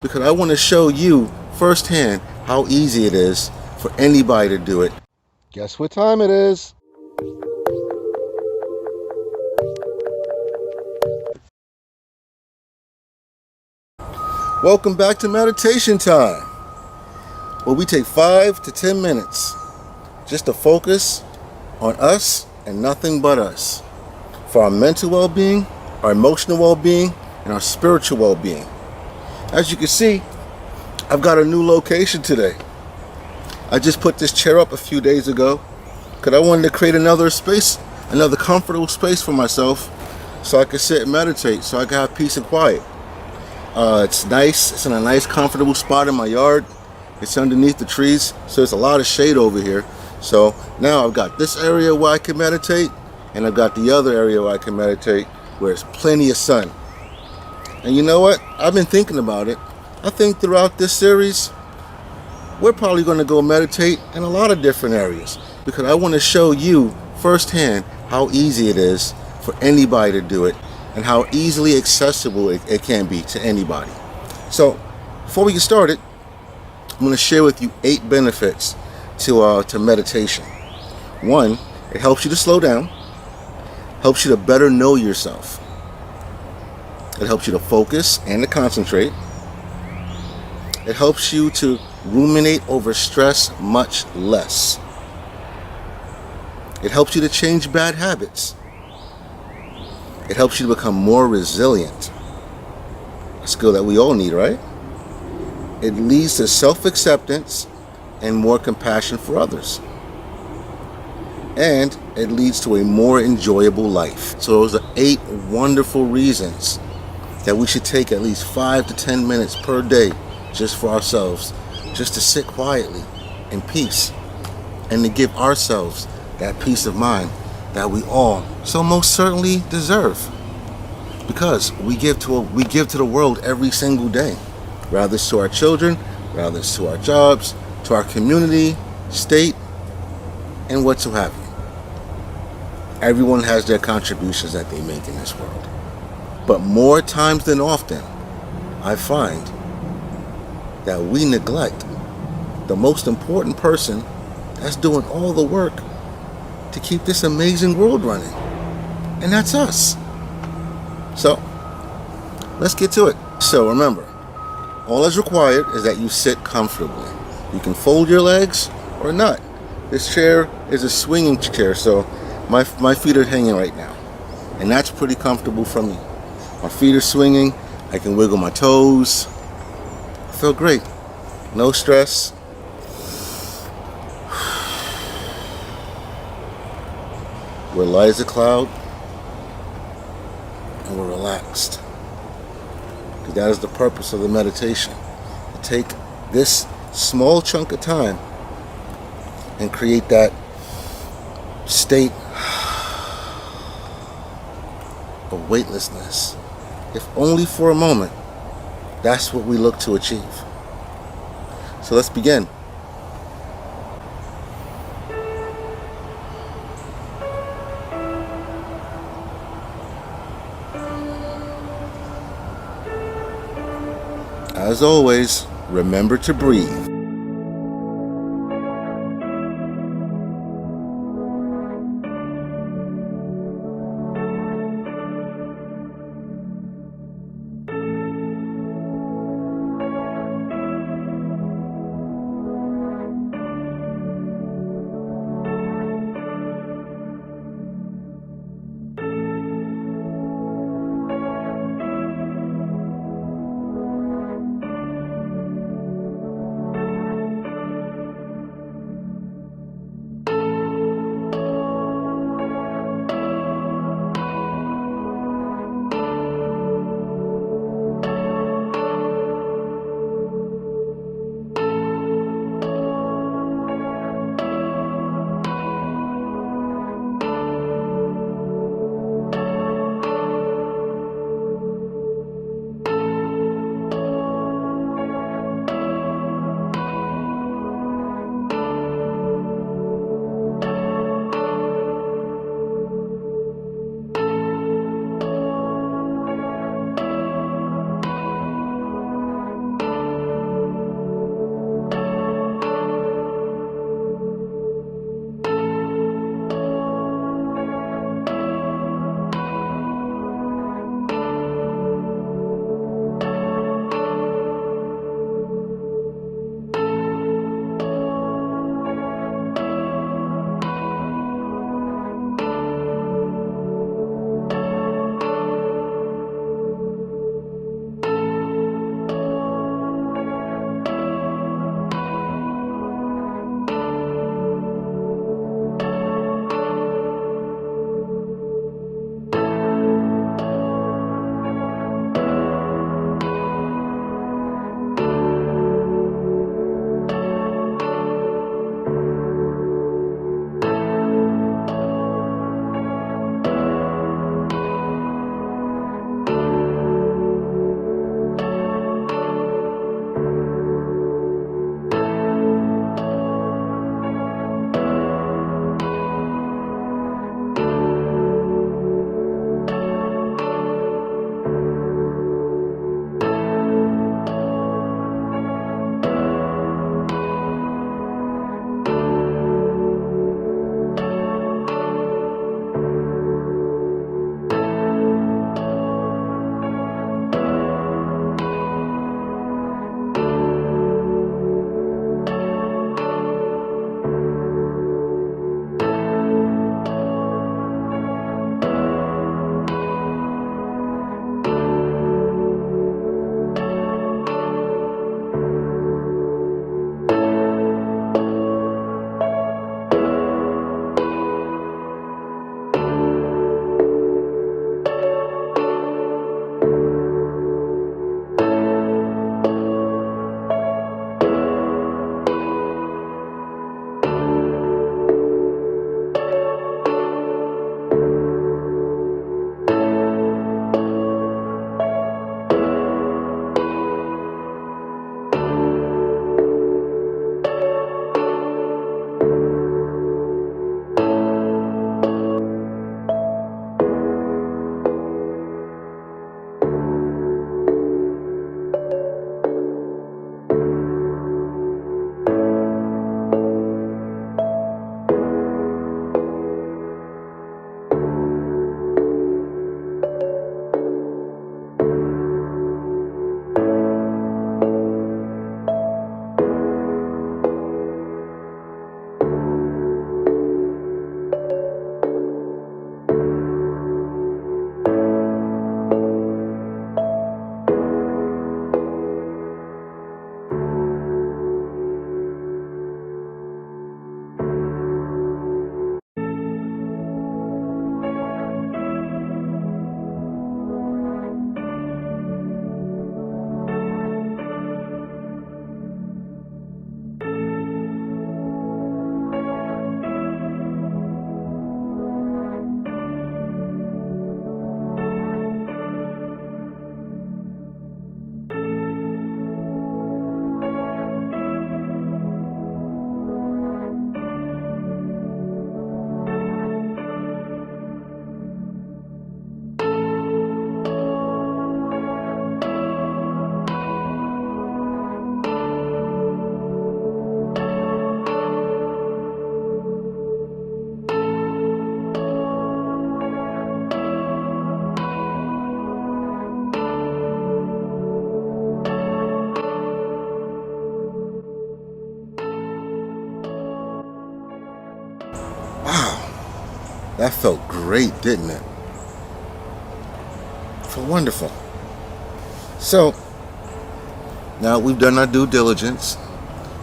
because I want to show you firsthand how easy it is for anybody to do it. Guess what time it is? Welcome back to meditation time, where we take 5 to 10 minutes just to focus on us and nothing but us, for our mental well-being, our emotional well-being, and our spiritual well-being. As you can see, I've got a new location today. I just put this chair up a few days ago because I wanted to create another space, another comfortable space for myself so I could sit and meditate, so I could have peace and quiet. It's nice. It's in a nice, comfortable spot in my yard. It's underneath the trees, so there's a lot of shade over here. So now I've got this area where I can meditate, and I've got the other area where I can meditate where there's plenty of sun. And you know what? I've been thinking about it. I think throughout this series, we're probably going to go meditate in a lot of different areas because I want to show you firsthand how easy it is for anybody to do it and how easily accessible it can be to anybody. So before we get started, I'm going to share with you 8 benefits to meditation. 1, it helps you to slow down, helps you to better know yourself. It helps you to focus and to concentrate. It helps you to ruminate over stress much less. It helps you to change bad habits. It helps you to become more resilient. A skill that we all need, right? It leads to self-acceptance and more compassion for others. And it leads to a more enjoyable life. So those are 8 wonderful reasons that we should take at least 5 to 10 minutes per day just for ourselves, just to sit quietly in peace and to give ourselves that peace of mind that we all so most certainly deserve, because we give to the world every single day, whether it's to our children, whether it's to our jobs, to our community, state, and whatsoever. Everyone has their contributions that they make in this world. But more times than often, I find that we neglect the most important person that's doing all the work to keep this amazing world running. And that's us. So, let's get to it. So remember, all that's required is that you sit comfortably. You can fold your legs or not. This chair is a swinging chair, so my feet are hanging right now. And that's pretty comfortable for me. My feet are swinging. I can wiggle my toes. I feel great. No stress. We're light as a cloud. And we're relaxed. Because that is the purpose of the meditation. To take this small chunk of time and create that state of weightlessness. If only for a moment. That's what we look to achieve. So let's begin. As always, remember to breathe. That felt great, didn't it? Felt wonderful. So, now we've done our due diligence.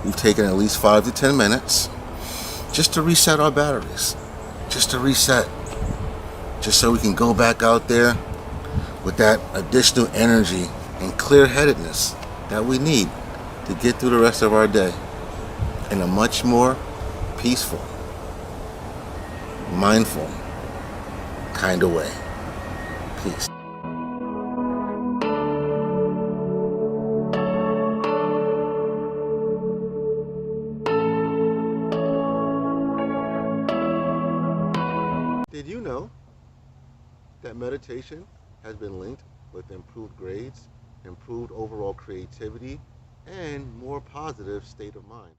We've taken at least 5 to 10 minutes just to reset our batteries. Just to reset. Just so we can go back out there with that additional energy and clear-headedness that we need to get through the rest of our day in a much more peaceful, mindful kind of way. Peace. Did you know that meditation has been linked with improved grades, improved overall creativity, and more positive state of mind?